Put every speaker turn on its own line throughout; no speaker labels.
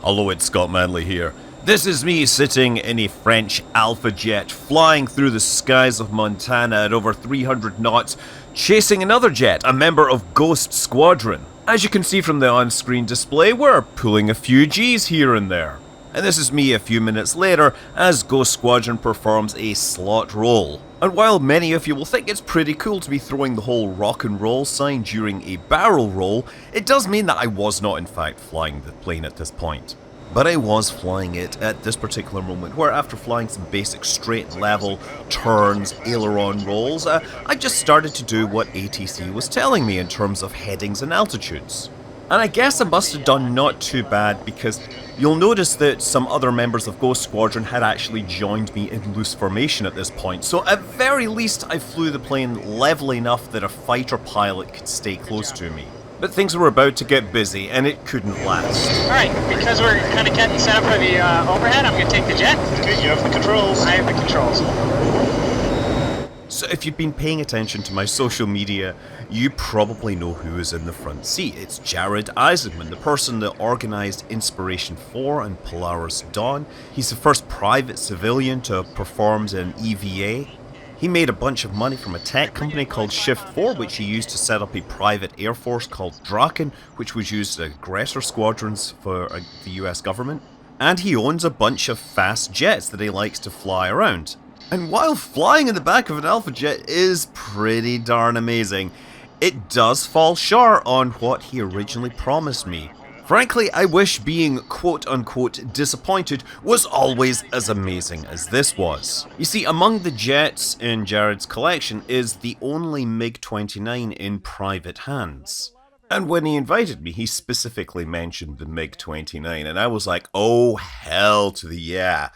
Hello, it's Scott Manley here. This is me sitting in a French Alpha jet, flying through the skies of Montana at over 300 knots, chasing another jet, a member of Ghost Squadron. As you can see from the on-screen display, we're pulling a few G's here and there. And this is me a few minutes later as Ghost Squadron performs a slot roll. And while many of you will think it's pretty cool to be throwing the whole rock and roll sign during a barrel roll, it does mean that I was not in fact flying the plane at this point. But I was flying it at this particular moment, where after flying some basic straight level, turns, aileron rolls, I just started to do what ATC was telling me in terms of headings and altitudes. And I guess I must have done not too bad, because you'll notice that some other members of Ghost Squadron had actually joined me in loose formation at this point, so at very least I flew the plane level enough that a fighter pilot could stay close to me. But things were about to get busy, and it couldn't last.
Alright, because we're kind of getting set up for the overhead, I'm going to take the jet.
Okay, you have the controls.
I have the controls.
So if you've been paying attention to my social media, you probably know who is in the front seat. It's Jared Isaacman, the person that organised Inspiration 4 and Polaris Dawn. He's the first private civilian to have performed an EVA. He made a bunch of money from a tech company called Shift 4, which he used to set up a private air force called Draken, which was used as aggressor squadrons for the US government. And he owns a bunch of fast jets that he likes to fly around. And while flying in the back of an Alpha jet is pretty darn amazing, it does fall short on what he originally promised me. Frankly, I wish being quote-unquote disappointed was always as amazing as this was. You see, among the jets in Jared's collection is the only MiG-29 in private hands. And when he invited me, he specifically mentioned the MiG-29, and I was like, oh hell to the yeah.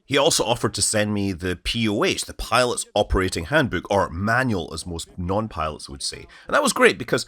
He also offered to send me the POH, the Pilot's Operating Handbook, or manual as most non-pilots would say. And that was great because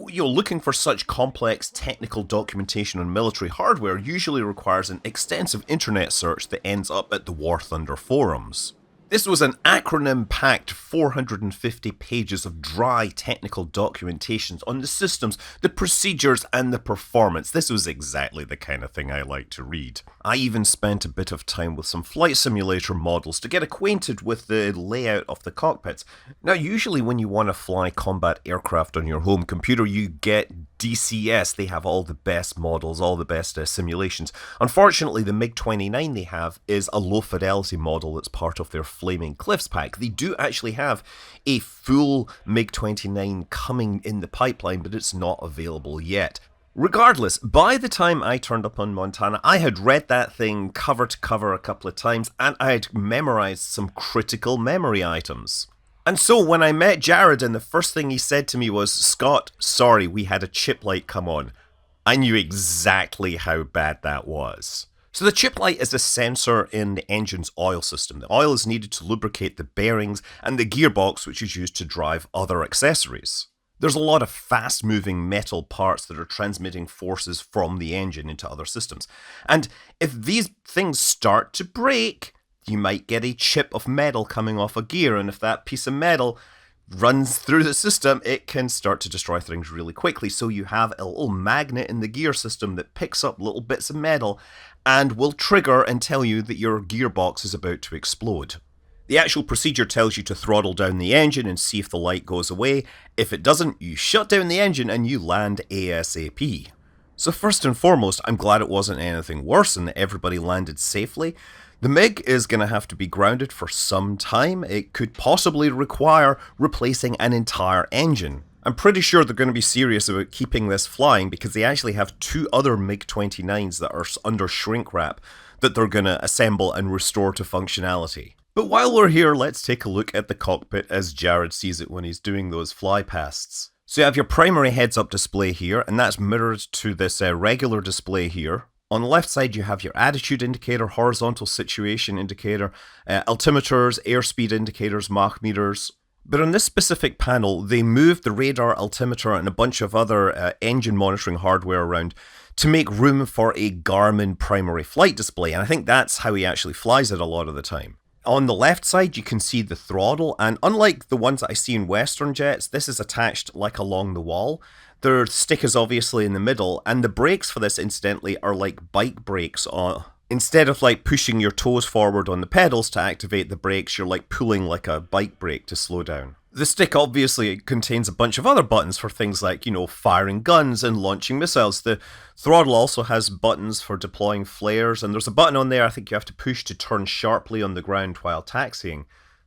you're looking for such complex technical documentation on military hardware usually requires an extensive internet search that ends up at the War Thunder forums. This was an acronym-packed 450 pages of dry technical documentations on the systems, the procedures, and the performance. This was exactly the kind of thing I like to read. I even spent a bit of time with some flight simulator models to get acquainted with the layout of the cockpits. Now, usually when you want to fly combat aircraft on your home computer, you get DCS. They have all the best models, all the best simulations. Unfortunately, the MiG-29 they have is a low-fidelity model that's part of their Flaming Cliffs pack. They do actually have a full MiG-29 coming in the pipeline, but it's not available yet. Regardless, by the time I turned up on Montana, I had read that thing cover to cover a couple of times, and I had memorized some critical memory items. And so when I met Jared and the first thing he said to me was, "Scott, sorry, we had a chip light come on," I knew exactly how bad that was. So the chip light is a sensor in the engine's oil system. The oil is needed to lubricate the bearings and the gearbox, which is used to drive other accessories. There's a lot of fast-moving metal parts that are transmitting forces from the engine into other systems. And if these things start to break, you might get a chip of metal coming off a gear, and if that piece of metal runs through the system, it can start to destroy things really quickly. So you have a little magnet in the gear system that picks up little bits of metal and will trigger and tell you that your gearbox is about to explode. The actual procedure tells you to throttle down the engine and see if the light goes away. If it doesn't, you shut down the engine and you land ASAP. So first and foremost, I'm glad it wasn't anything worse and that everybody landed safely. The MiG is going to have to be grounded for some time. It could possibly require replacing an entire engine. I'm pretty sure they're going to be serious about keeping this flying because they actually have two other MiG-29s that are under shrink wrap that they're going to assemble and restore to functionality. But while we're here, let's take a look at the cockpit as Jared sees it when he's doing those flypasts. So you have your primary heads-up display here, and that's mirrored to this regular display here. On the left side, you have your attitude indicator, horizontal situation indicator, altimeters, airspeed indicators, Mach meters. But on this specific panel, they moved the radar, altimeter, and a bunch of other engine monitoring hardware around to make room for a Garmin primary flight display. And I think that's how he actually flies it a lot of the time. On the left side, you can see the throttle, and unlike the ones that I see in Western jets, this is attached like along the wall. Their stick is obviously in the middle, and the brakes for this, incidentally, are like bike brakes. Instead of like pushing your toes forward on the pedals to activate the brakes, you're like pulling like a bike brake to slow down. The stick obviously contains a bunch of other buttons for things like, firing guns and launching missiles. The throttle also has buttons for deploying flares, and there's a button on there I think you have to push to turn sharply on the ground while taxiing.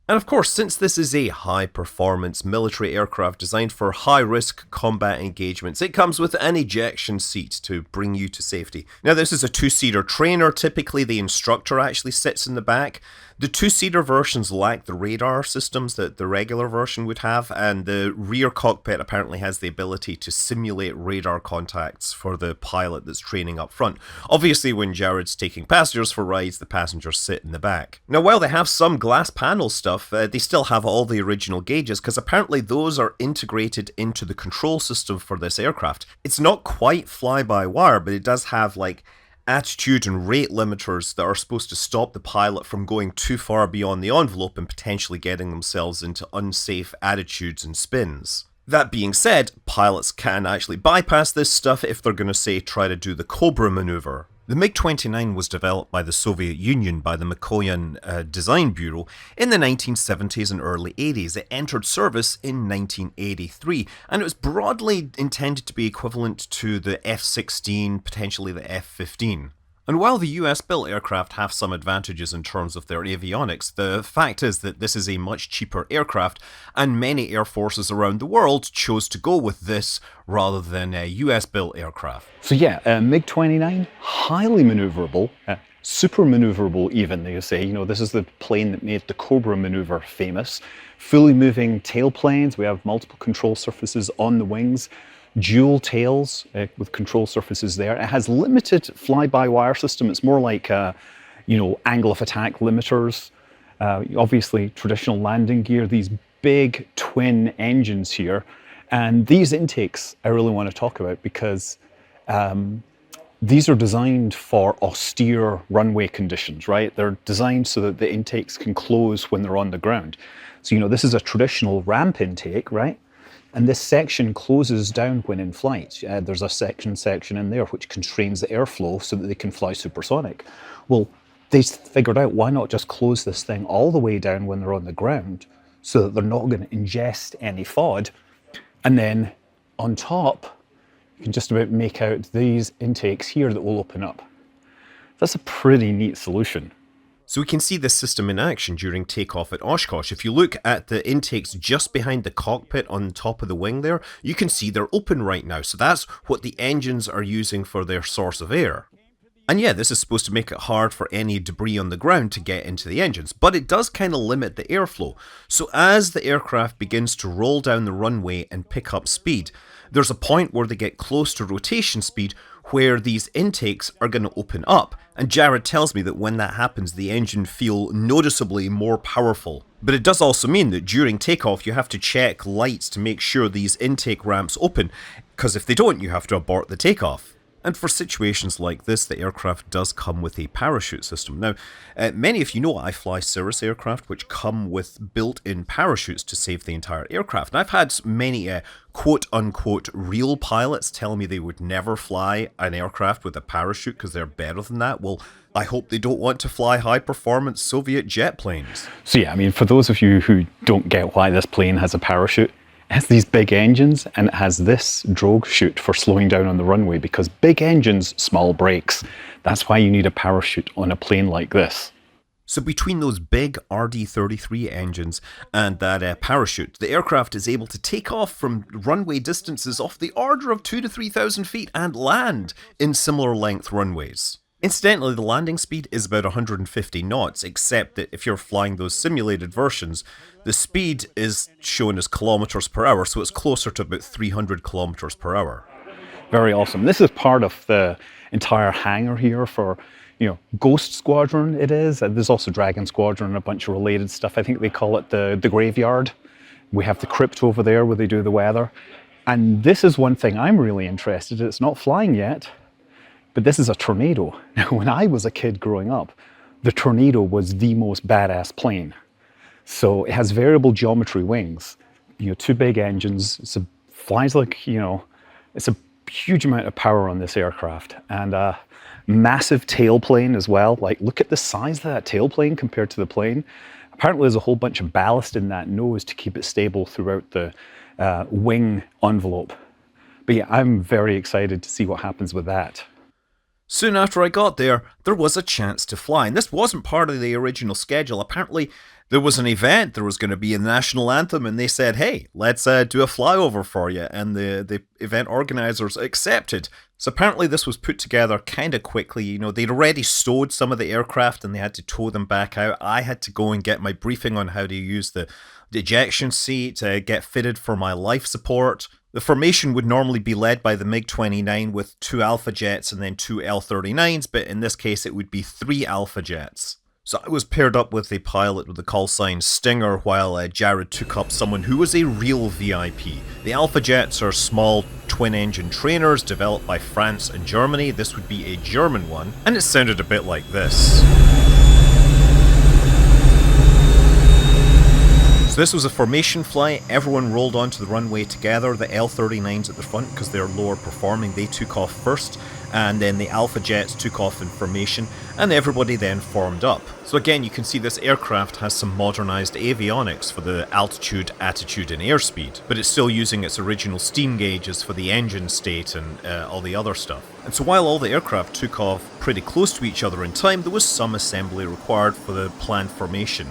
And of course, since this is a high-performance military aircraft designed for high-risk combat engagements, it comes with an ejection seat to bring you to safety. Now, this is a two-seater trainer. Typically, the instructor actually sits in the back. The two-seater versions lack the radar systems that the regular version would have, and the rear cockpit apparently has the ability to simulate radar contacts for the pilot that's training up front. Obviously, when Jared's taking passengers for rides, the passengers sit in the back. Now, while they have some glass panel stuff, they still have all the original gauges, because apparently those are integrated into the control system for this aircraft. It's not quite fly-by-wire, but it does have, like, attitude and rate limiters that are supposed to stop the pilot from going too far beyond the envelope and potentially getting themselves into unsafe attitudes and spins. That being said, pilots can actually bypass this stuff if they're going to, say, try to do the Cobra maneuver. The MiG-29 was developed by the Soviet Union by the Mikoyan Design Bureau in the 1970s and early 80s. It entered service in 1983, and it was broadly intended to be equivalent to the F-16, potentially the F-15. And while the US-built aircraft have some advantages in terms of their avionics, the fact is that this is a much cheaper aircraft, and many air forces around the world chose to go with this rather than a US-built aircraft.
So yeah, MiG-29, highly maneuverable, super maneuverable even, they say. This is the plane that made the Cobra maneuver famous. Fully moving tailplanes, we have multiple control surfaces on the wings. Dual tails with control surfaces there. It has limited fly-by-wire system. It's more like, angle of attack limiters. Obviously, traditional landing gear. These big twin engines here, and these intakes I really want to talk about because these are designed for austere runway conditions, right? They're designed so that the intakes can close when they're on the ground. So this is a traditional ramp intake, right? And this section closes down when in flight. There's a section in there which constrains the airflow so that they can fly supersonic. Well, they figured out why not just close this thing all the way down when they're on the ground so that they're not going to ingest any FOD. And then on top, you can just about make out these intakes here that will open up. That's a pretty neat solution.
So we can see this system in action during takeoff at Oshkosh. If you look at the intakes just behind the cockpit on top of the wing there, you can see they're open right now. So that's what the engines are using for their source of air. And yeah, this is supposed to make it hard for any debris on the ground to get into the engines, but it does kind of limit the airflow. So as the aircraft begins to roll down the runway and pick up speed, there's a point where they get close to rotation speed where these intakes are going to open up. And Jared tells me that when that happens, the engine feel noticeably more powerful. But it does also mean that during takeoff, you have to check lights to make sure these intake ramps open, because if they don't, you have to abort the takeoff. And for situations like this, the aircraft does come with a parachute system. Now, many of you know I fly Cirrus aircraft, which come with built-in parachutes to save the entire aircraft. And I've had many quote-unquote real pilots tell me they would never fly an aircraft with a parachute because they're better than that. Well, I hope they don't want to fly high-performance Soviet jet planes.
So yeah, I mean, for those of you who don't get why this plane has a parachute, it has these big engines and it has this drogue chute for slowing down on the runway, because big engines, small brakes. That's why you need a parachute on a plane like this.
So between those big RD-33 engines and that parachute, the aircraft is able to take off from runway distances off the order of 2,000 to 3,000 feet and land in similar length runways. Incidentally, the landing speed is about 150 knots, except that if you're flying those simulated versions, the speed is shown as kilometers per hour, so it's closer to about 300 kilometers per hour.
Very awesome. This is part of the entire hangar here for, Ghost Squadron it is. There's also Dragon Squadron and a bunch of related stuff. I think they call it the graveyard. We have the crypt over there where they do the weather. And this is one thing I'm really interested in. It's not flying yet, but this is a Tornado. Now, when I was a kid growing up, the Tornado was the most badass plane. So it has variable geometry wings, two big engines. It flies like, It's a huge amount of power on this aircraft, and a massive tailplane as well. Like, look at the size of that tailplane compared to the plane. Apparently there's a whole bunch of ballast in that nose to keep it stable throughout the wing envelope. But yeah, I'm very excited to see what happens with that.
Soon after I got there, there was a chance to fly, and this wasn't part of the original schedule. Apparently, there was an event, there was going to be a national anthem, and they said, hey, let's do a flyover for you, and the event organisers accepted. So apparently this was put together kind of quickly. You know, they'd already stowed some of the aircraft and they had to tow them back out. I had to go and get my briefing on how to use the ejection seat, get fitted for my life support. The formation would normally be led by the MiG-29 with 2 Alpha jets and then 2 L-39s, but in this case it would be 3 Alpha jets. So I was paired up with a pilot with the call sign Stinger, while Jared took up someone who was a real VIP. The Alpha jets are small twin-engine trainers developed by France and Germany. This would be a German one, and it sounded a bit like this. This was a formation flight. Everyone rolled onto the runway together. The L-39s at the front, because they're lower performing, they took off first, and then the Alpha jets took off in formation, and everybody then formed up. So again, you can see this aircraft has some modernised avionics for the altitude, attitude and airspeed, but it's still using its original steam gauges for the engine state and all the other stuff. And so while all the aircraft took off pretty close to each other in time, there was some assembly required for the planned formation.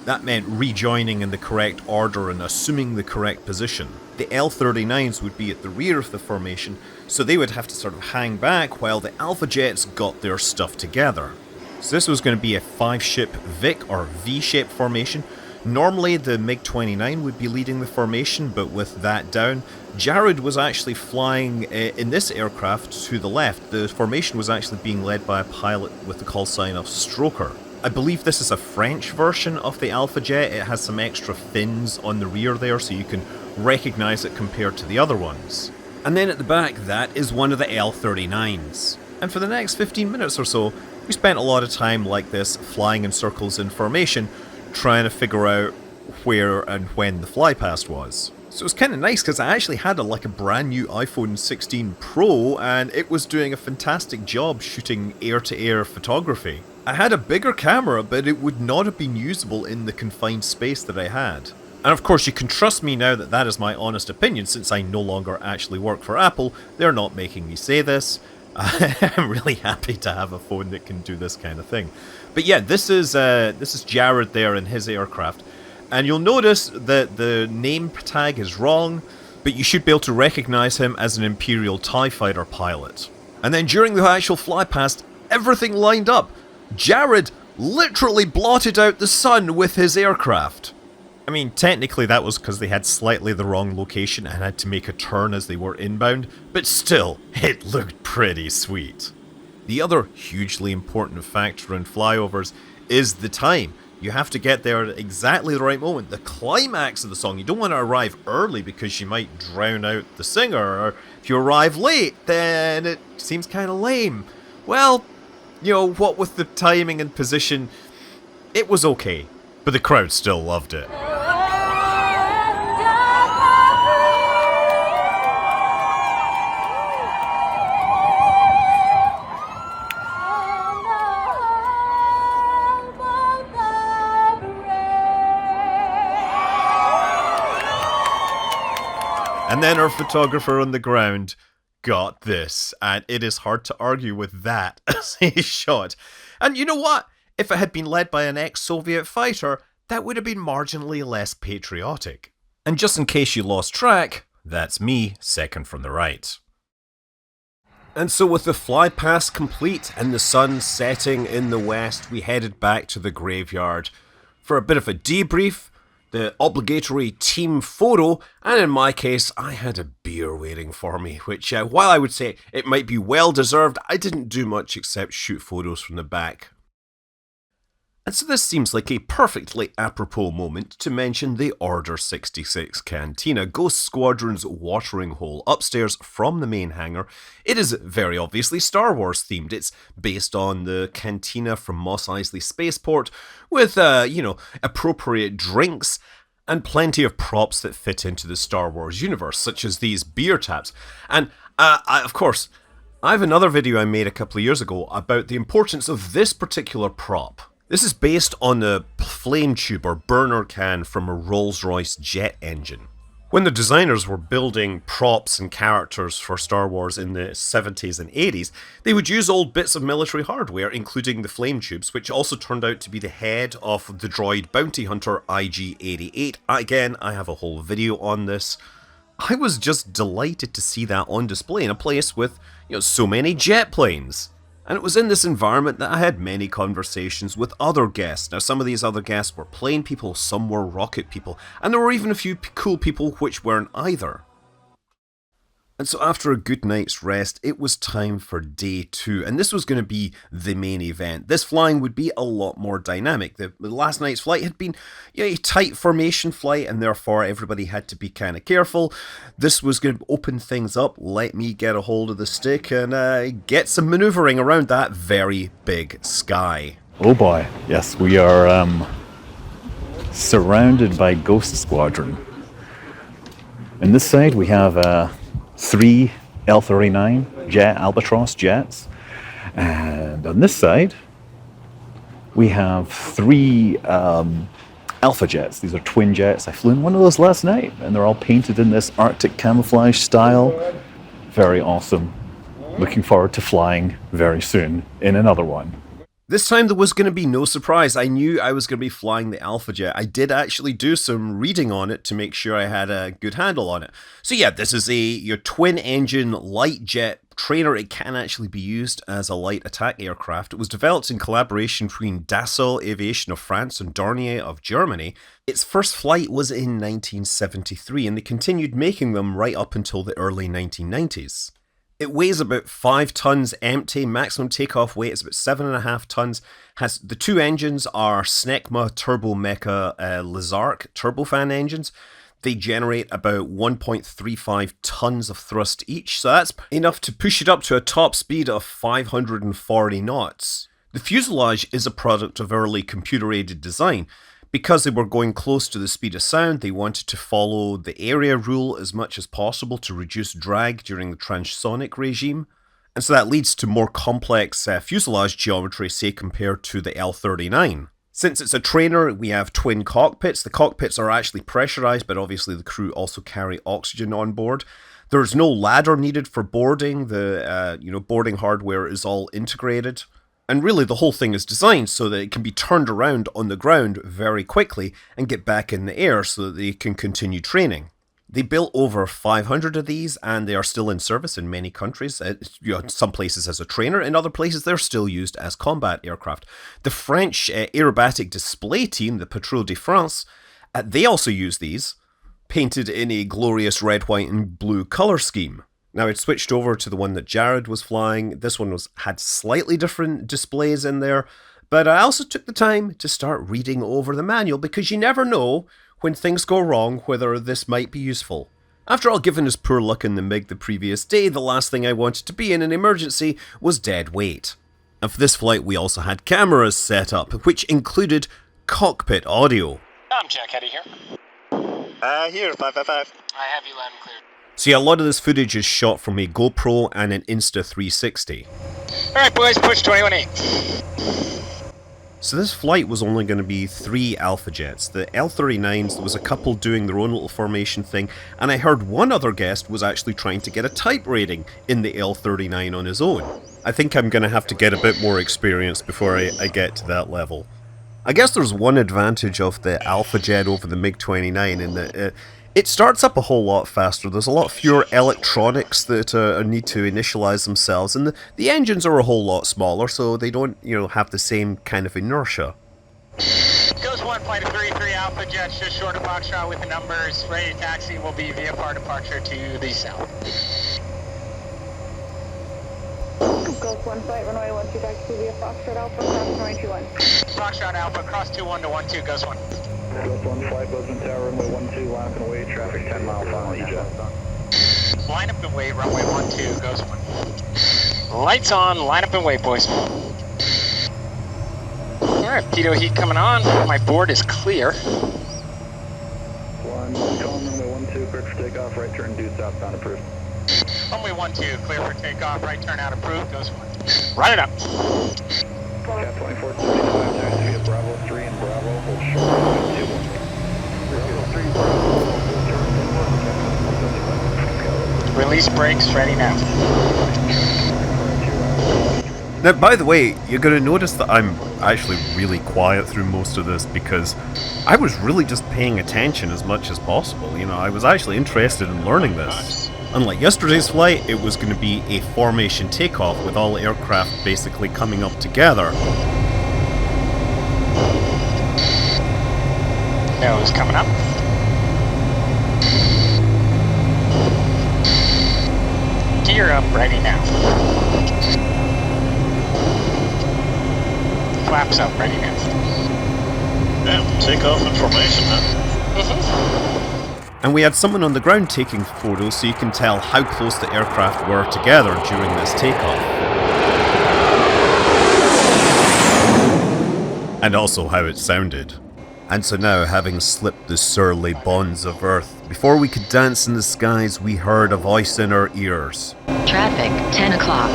That meant rejoining in the correct order and assuming the correct position. The L-39s would be at the rear of the formation, so they would have to sort of hang back while the Alpha jets got their stuff together. So this was going to be a 5-ship Vic or V-shaped formation. Normally the MiG-29 would be leading the formation, but with that down, Jared was actually flying in this aircraft to the left. The formation was actually being led by a pilot with the call sign of Stroker. I believe this is a French version of the Alpha Jet. It has some extra fins on the rear there, so you can recognise it compared to the other ones. And then at the back, that is one of the L-39s. And for the next 15 minutes or so, we spent a lot of time like this, flying in circles in formation, trying to figure out where and when the fly past was. So it was kind of nice because I actually had a brand new iPhone 16 Pro, and it was doing a fantastic job shooting air-to-air photography. I had a bigger camera, but it would not have been usable in the confined space that I had. And of course you can trust me now that that is my honest opinion, since I no longer actually work for Apple. They're not making me say this. I'm really happy to have a phone that can do this kind of thing. But yeah, this is Jared there in his aircraft. And you'll notice that the name tag is wrong, but you should be able to recognise him as an Imperial TIE Fighter pilot. And then during the actual fly past, everything lined up. Jared literally blotted out the sun with his aircraft. I mean, technically that was because they had slightly the wrong location and had to make a turn as they were inbound, but still, it looked pretty sweet. The other hugely important factor in flyovers is the time. You have to get there at exactly the right moment, the climax of the song. You don't want to arrive early because you might drown out the singer, or if you arrive late, then it seems kind of lame. Well, you know, what with the timing and position, it was okay, but the crowd still loved it. And then our photographer on the ground got this, and it is hard to argue with that as a shot. And you know what? If it had been led by an ex-Soviet fighter, that would have been marginally less patriotic. And just in case you lost track, that's me, second from the right. And so with the fly past complete and the sun setting in the west, we headed back to the graveyard for a bit of a debrief, the obligatory team photo, and in my case, I had a beer waiting for me, which, while I would say it might be well deserved, I didn't do much except shoot photos from the back. And so this seems like a perfectly apropos moment to mention the Order 66 Cantina, Ghost Squadron's watering hole upstairs from the main hangar. It is very obviously Star Wars themed. It's based on the Cantina from Mos Eisley Spaceport with, appropriate drinks and plenty of props that fit into the Star Wars universe, such as these beer taps. And Of course, I have another video I made a couple of years ago about the importance of this particular prop. This is based on a flame tube or burner can from a Rolls-Royce jet engine. When the designers were building props and characters for Star Wars in the 70s and 80s, they would use old bits of military hardware, including the flame tubes, which also turned out to be the head of the droid bounty hunter IG-88. Again, I have a whole video on this. I was just delighted to see that on display in a place with, so many jet planes. And it was in this environment that I had many conversations with other guests. Now, some of these other guests were plane people, some were rocket people, and there were even a few cool people which weren't either. And so after a good night's rest, it was time for day 2, and this was going to be the main event. This flying would be a lot more dynamic. The last night's flight had been a tight formation flight, and therefore everybody had to be kind of careful. This was going to open things up, let me get a hold of the stick, and get some manoeuvring around that very big sky.
Oh boy, yes, we are surrounded by Ghost Squadron. On this side we have 3 L-39 jet Albatross jets, and on this side we have 3 Alpha jets. These are twin jets. I flew in one of those last night, and they're all painted in this Arctic camouflage style. Very awesome. Looking forward to flying very soon in another one.
This time there was going to be no surprise. I knew I was going to be flying the Alpha Jet. I did actually do some reading on it to make sure I had a good handle on it. So yeah, this is your twin engine light jet trainer. It can actually be used as a light attack aircraft. It was developed in collaboration between Dassault Aviation of France and Dornier of Germany. Its first flight was in 1973, and they continued making them right up until the early 1990s. It weighs about 5 tons empty, maximum takeoff weight is about 7.5 tons. The 2 engines are Snecma Turbo Mecha Lizark turbofan engines. They generate about 1.35 tons of thrust each, so that's enough to push it up to a top speed of 540 knots. The fuselage is a product of early computer-aided design. Because they were going close to the speed of sound, they wanted to follow the area rule as much as possible to reduce drag during the transonic regime. And so that leads to more complex fuselage geometry, say, compared to the L-39. Since it's a trainer, we have twin cockpits. The cockpits are actually pressurized, but obviously the crew also carry oxygen on board. There's no ladder needed for boarding. The boarding hardware is all integrated. And really the whole thing is designed so that it can be turned around on the ground very quickly and get back in the air so that they can continue training. They built over 500 of these, and they are still in service in many countries. Some places as a trainer, in other places they're still used as combat aircraft. The French aerobatic display team, the Patrouille de France, they also use these, painted in a glorious red, white and blue colour scheme. Now, I'd switched over to the one that Jared was flying. This one had slightly different displays in there, but I also took the time to start reading over the manual because you never know when things go wrong whether this might be useful. After all, given his poor luck in the MiG the previous day, the last thing I wanted to be in an emergency was dead weight. And for this flight, we also had cameras set up, which included cockpit audio.
I'm Jack Eddy here.
Here, 555.
I have you loud and clear.
So yeah, a lot of this footage is shot from a GoPro and an Insta360.
Alright boys, push 21-8.
So this flight was only going to be 3 Alpha Jets. The L-39s, there was a couple doing their own little formation thing, and I heard one other guest was actually trying to get a type rating in the L-39 on his own. I think I'm going to have to get a bit more experience before I get to that level. I guess there's one advantage of the Alpha Jet over the MiG-29 in that it starts up a whole lot faster. There's a lot fewer electronics that need to initialize themselves, and the engines are a whole lot smaller, so they don't, have the same kind of inertia.
Ghost 1, flight of 33 Alpha Jets, just short of Foxtrot with the numbers. Ready to taxi, will be VFR departure to the south.
Ghost 1 flight, runway 12 back to via Foxtrot Alpha, cross runway 21.
Foxtrot Alpha, cross 21 to 12, Ghost 1.
Ghost 1 flight, Bozeman Tower, runway 12, line up and away, traffic 10 mile final EJ.
Line up and wait, runway 12, Ghost 1. Lights on, line up and wait, boys. Alright, pitot heat coming on. My board is clear.
1, calm runway 12, cleared for takeoff, right turn due southbound approved.
On runway 12, clear for takeoff, right turn out approved, Ghost 1. Run it up.
Cap 2475, there's via Bravo 3 and Bravo, hold short runway 21. Bravo 3, Bravo,
Release brakes, ready now.
Now, by the way, you're going to notice that I'm actually really quiet through most of this because I was really just paying attention as much as possible. You know, I was actually interested in learning this. Unlike yesterday's flight, it was going to be a formation takeoff with all aircraft basically coming up together.
Nose coming up. Gear up, ready now. Flaps up, ready now.
Yeah, takeoff information, huh?
And we had someone on the ground taking photos so you can tell how close the aircraft were together during this takeoff. And also how it sounded. And so now, having slipped the surly bonds of Earth, before we could dance in the skies, we heard a voice in our ears.
Traffic, 10 o'clock.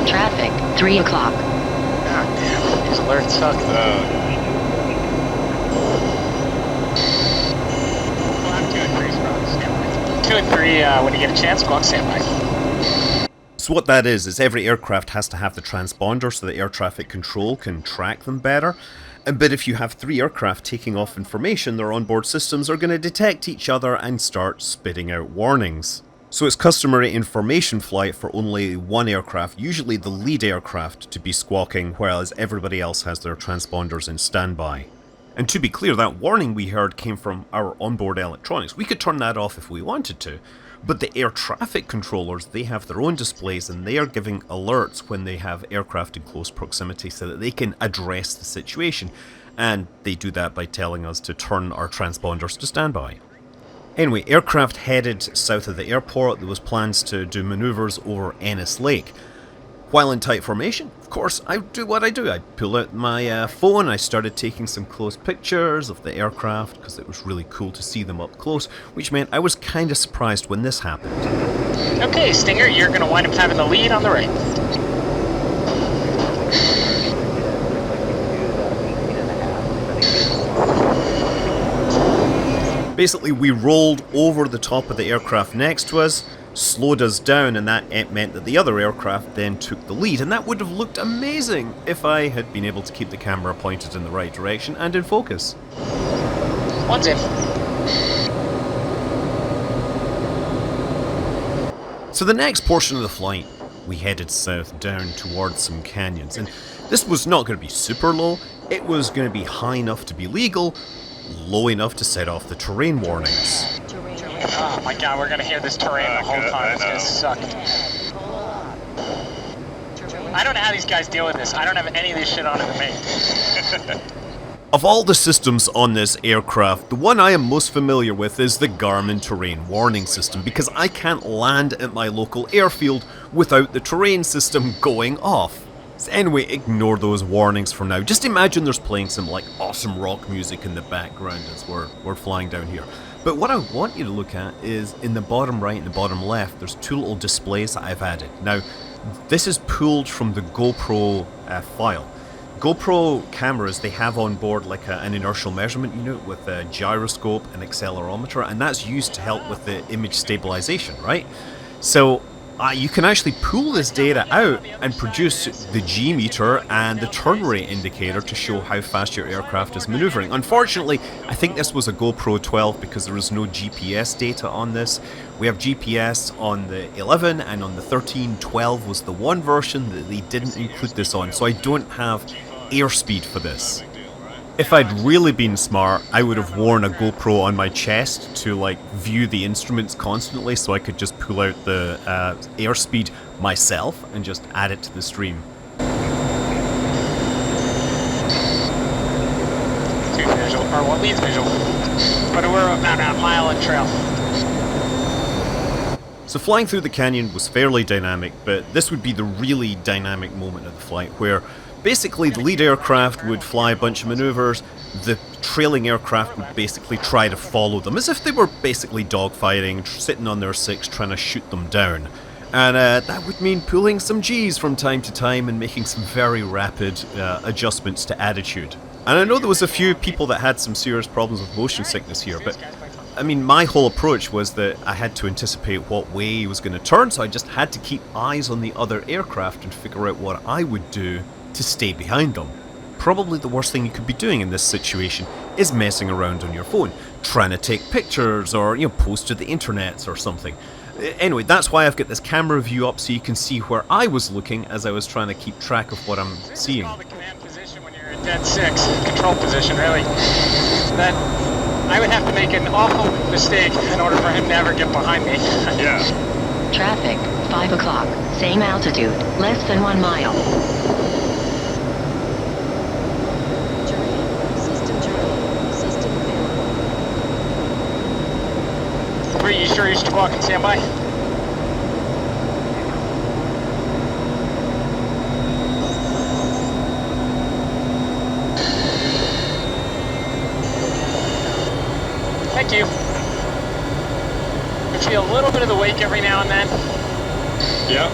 Traffic, 3 o'clock.
God damn, these alerts suck. Flag 2 and 3 is probably standby. 2 and 3, when you get a chance, go on standby.
So what that is every aircraft has to have the transponder so that air traffic control can track them better. But if you have 3 aircraft taking off information, their onboard systems are going to detect each other and start spitting out warnings. So it's customary in formation flight for only one aircraft, usually the lead aircraft, to be squawking, whereas everybody else has their transponders in standby. And to be clear, that warning we heard came from our onboard electronics. We could turn that off if we wanted to. But the air traffic controllers, they have their own displays and they are giving alerts when they have aircraft in close proximity so that they can address the situation. And they do that by telling us to turn our transponders to standby. Anyway, aircraft headed south of the airport. There was plans to do maneuvers over Ennis Lake. While in tight formation, of course, I do what I do. I pull out my phone, I started taking some close pictures of the aircraft because it was really cool to see them up close, which meant I was kind of surprised when this happened.
Okay, Stinger, you're going to wind up having the lead on the right.
Basically, we rolled over the top of the aircraft next to us, slowed us down, and that meant that the other aircraft then took the lead, and that would have looked amazing if I had been able to keep the camera pointed in the right direction and in focus.
One's in.
So the next portion of the flight, we headed south down towards some canyons, and this was not going to be super low, it was going to be high enough to be legal, low enough to set off the terrain warnings.
Oh my god, we're gonna hear this terrain the whole time. It's gonna suck. I don't know how these guys deal with this. I don't have any of this shit on it with me.
Of all the systems on this aircraft, the one I am most familiar with is the Garmin Terrain Warning System, because I can't land at my local airfield without the terrain system going off. So anyway, ignore those warnings for now. Just imagine there's playing some like awesome rock music in the background as we're flying down here. But what I want you to look at is in the bottom right and the bottom left, there's 2 little displays that I've added. Now, this is pulled from the GoPro file. GoPro cameras, they have on board like an inertial measurement unit with a gyroscope and accelerometer, and that's used to help with the image stabilization, right? So you can actually pull this data out and produce the G meter and the turn rate indicator to show how fast your aircraft is maneuvering. Unfortunately, I think this was a GoPro 12 because there is no GPS data on this. We have GPS on the 11 and on the 13. 12 was the one version that they didn't include this on, so I don't have airspeed for this. If I'd really been smart, I would have worn a GoPro on my chest to like view the instruments constantly so I could just pull out the airspeed myself and just add it to the stream.
Two visual, or one leads visual. But we're about a mile in trail.
So flying through the canyon was fairly dynamic, but this would be the really dynamic moment of the flight where basically the lead aircraft would fly a bunch of maneuvers, the trailing aircraft would basically try to follow them, as if they were basically dogfighting, sitting on their six trying to shoot them down. And that would mean pulling some G's from time to time and making some very rapid adjustments to attitude. And I know there was a few people that had some serious problems with motion sickness here, but I mean, my whole approach was that I had to anticipate what way he was going to turn, so I just had to keep eyes on the other aircraft and figure out what I would do to stay behind them. Probably the worst thing you could be doing in this situation is messing around on your phone, trying to take pictures or, post to the internet or something. Anyway, that's why I've got this camera view up so you can see where I was looking as I was trying to keep track of what I'm seeing.
Call the command position when you're in dead 6, control position, really. That I would have to make an awful mistake in order for him to ever get behind me.
Yeah.
Traffic, 5 o'clock. Same altitude, less than 1 mile.
Are you sure you should walk and stand by? Thank you. I feel a little bit of the wake every now and then.
Yeah.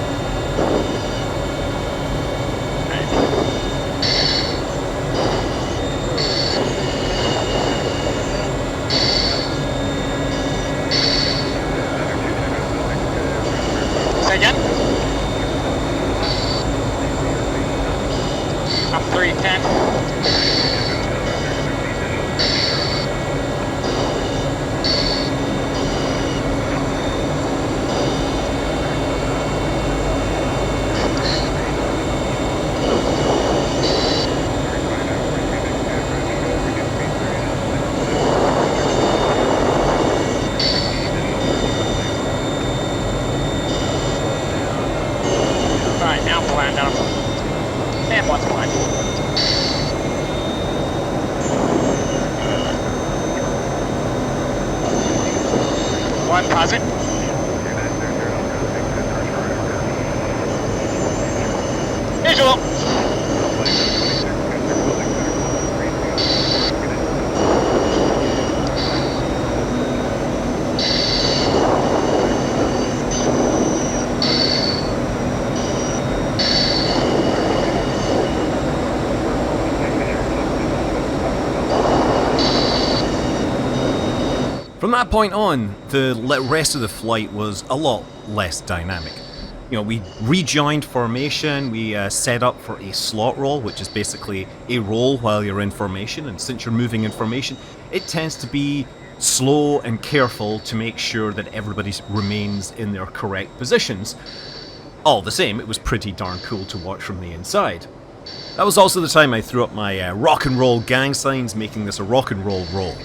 Say again? I'm 310. Alright, now I'm blind out. And what's blind? One, posit. Visual.
From that point on, the rest of the flight was a lot less dynamic. We rejoined formation, we set up for a slot roll, which is basically a roll while you're in formation, and since you're moving in formation, it tends to be slow and careful to make sure that everybody remains in their correct positions. All the same, it was pretty darn cool to watch from the inside. That was also the time I threw up my rock and roll gang signs, making this a rock and roll roll.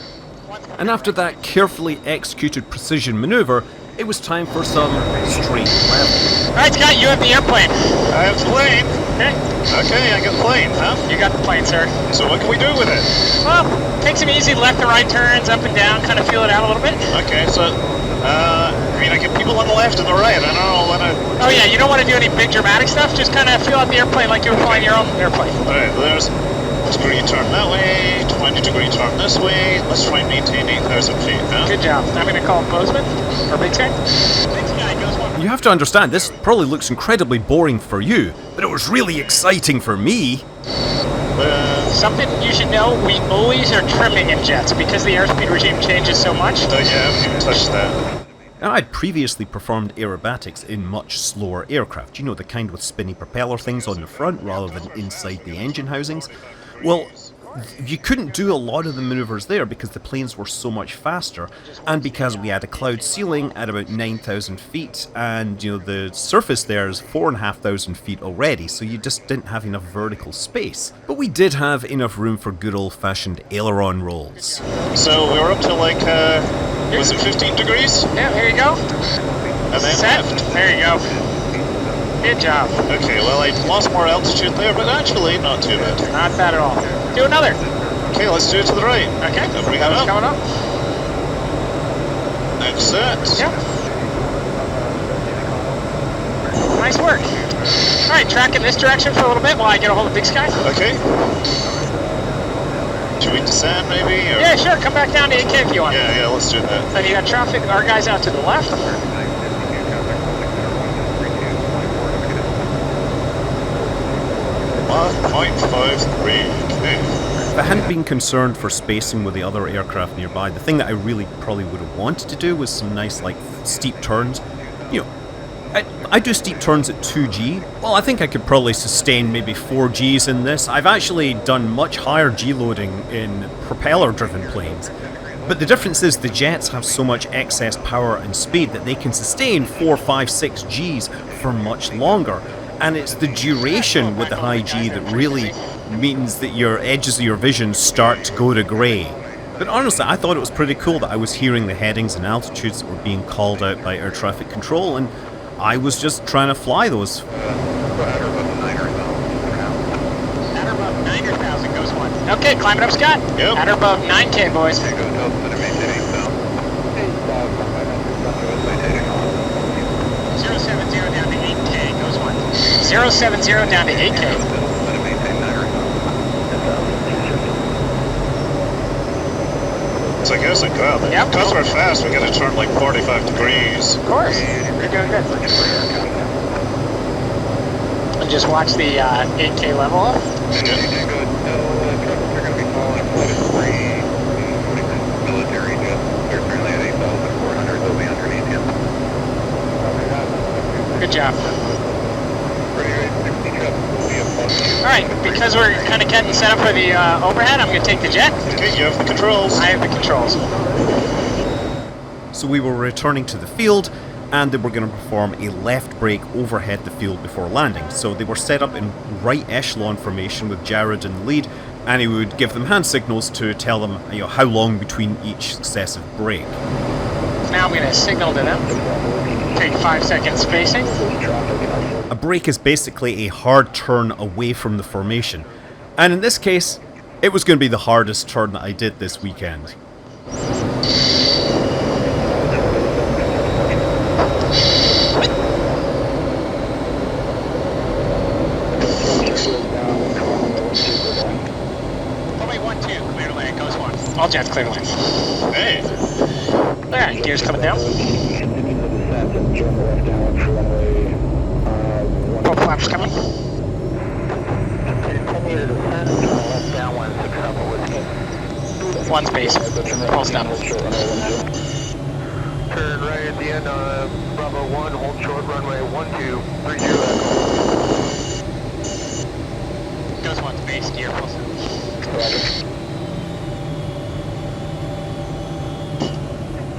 And after that carefully executed precision maneuver, it was time for some straight level.
Alright, Scott, you have the airplane.
I have the plane.
Okay.
Okay, I got the plane, huh?
You got the plane, sir.
So what can we do with it?
Well, take some easy left and right turns, up and down, kind of feel it out a little bit.
Okay, so, I get people on the left and the right. I don't know when I...
Oh yeah, you don't want to do any big dramatic stuff, just kind of feel out the airplane like you were flying your own airplane.
Alright, there's degree turn that way, 20-degree turn this way. Let's try and maintain 8,000 feet, huh?
Good job. I'm going to call Bozeman, or Big Sky. Big Sky goes one.
You have to understand, this probably looks incredibly boring for you, but it was really exciting for me.
Something you should know, we always are trimming in jets because the airspeed regime changes so much.
Yeah, I haven't even touched that.
Now, I'd previously performed aerobatics in much slower aircraft, the kind with spinny propeller things on the front rather than inside the engine housings. Well, you couldn't do a lot of the maneuvers there because the planes were so much faster, and because we had a cloud ceiling at about 9,000 feet, and the surface there is 4,500 feet already, so you just didn't have enough vertical space. But we did have enough room for good old-fashioned aileron rolls.
So we were up to was it 15 degrees?
Yeah, here you go.
And then
Set.
left.
There you go. Good job.
Okay, well I lost more altitude there, but actually not too bad.
Not bad at all. Do another.
Okay, let's do it to the right.
Okay.
And bring that
It's
up.
coming up.
Next set.
Yep. Nice work. Alright, track in this direction for a little bit while I get a hold of Big Sky.
Okay. 2 we descend maybe? Or?
Yeah, sure. Come back down to 8K if you want.
Yeah, let's do that.
And you got traffic, our guys out to the left.
1.53. Okay.
If I hadn't been concerned for spacing with the other aircraft nearby, the thing that I really probably would have wanted to do was some nice, like, steep turns. You know, I do steep turns at 2G. Well, I think I could probably sustain maybe 4Gs in this. I've actually done much higher G loading in propeller-driven planes. But the difference is the jets have so much excess power and speed that they can sustain 4, 5, 6 Gs for much longer. And it's the duration with the high G that really means that your edges of your vision start to go to grey. But honestly, I thought it was pretty cool that I was hearing the headings and altitudes that were being called out by air traffic control, and I was just trying to fly those.
At or above 9,000 goes one. Okay, climb it up, Scott.
Yep.
At or above 9K, boys. 070 down to 8K goes one. 070 down to 8K.
So I guess like, wow,
Yep.
because we're fast, we gotta turn like 45 degrees.
Of course. You're doing good. And just watch the 8K level up. Good job. Alright, because we're kind of getting set up for the overhead, I'm going to take the jet.
Okay, you have the controls.
I have the controls.
So we were returning to the field, and they were going to perform a left brake overhead the field before landing. So they were set up in right echelon formation with Jared in the lead, and he would give them hand signals to tell them, you know, how long between each successive brake.
Now I'm going to signal to them. Take 5 seconds spacing.
A brake is basically a hard turn away from the formation, and in this case, it was going to be the hardest turn that I did this weekend.
Probably 1-2, clear to land, goes one. All jets clear to land.
Hey,
Alright, gears coming down. Full flaps coming. One space. All stop.
Turn right at the end on Bravo 1, hold short runway 1230
Goes one space, gear full stop.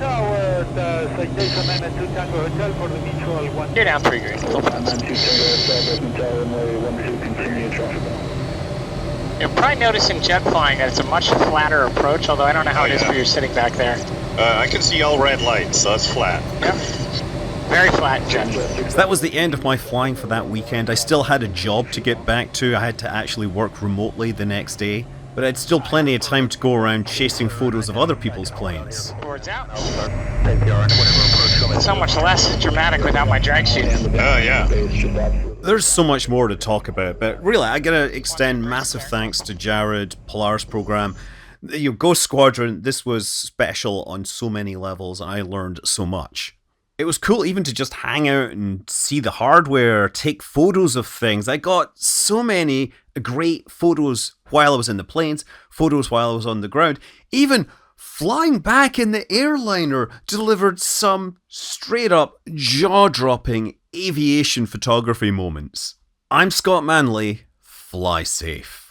Tower, citation amendment 2 Tango Hotel for the mutual 1.
Gear down 3 degrees. Full flaps. You'll probably notice in jet flying that it's a much flatter approach, although I don't know how it is for you sitting back there.
I can see all red lights, so that's flat.
Yep. Very flat in jet.
So that was the end of my flying for that weekend. I still had a job to get back to. I had to actually work remotely the next day, but I had still plenty of time to go around chasing photos of other people's planes.
Boards out. So much less dramatic without my drag chute.
Oh, yeah.
There's so much more to talk about, but really, I gotta extend massive thanks to Jared, Polaris program. You know, Ghost Squadron, this was special on so many levels, and I learned so much. It was cool even to just hang out and see the hardware, take photos of things. I got so many great photos while I was in the planes, photos while I was on the ground. Even flying back in the airliner delivered some straight up jaw-dropping aviation photography moments. I'm Scott Manley. Fly safe.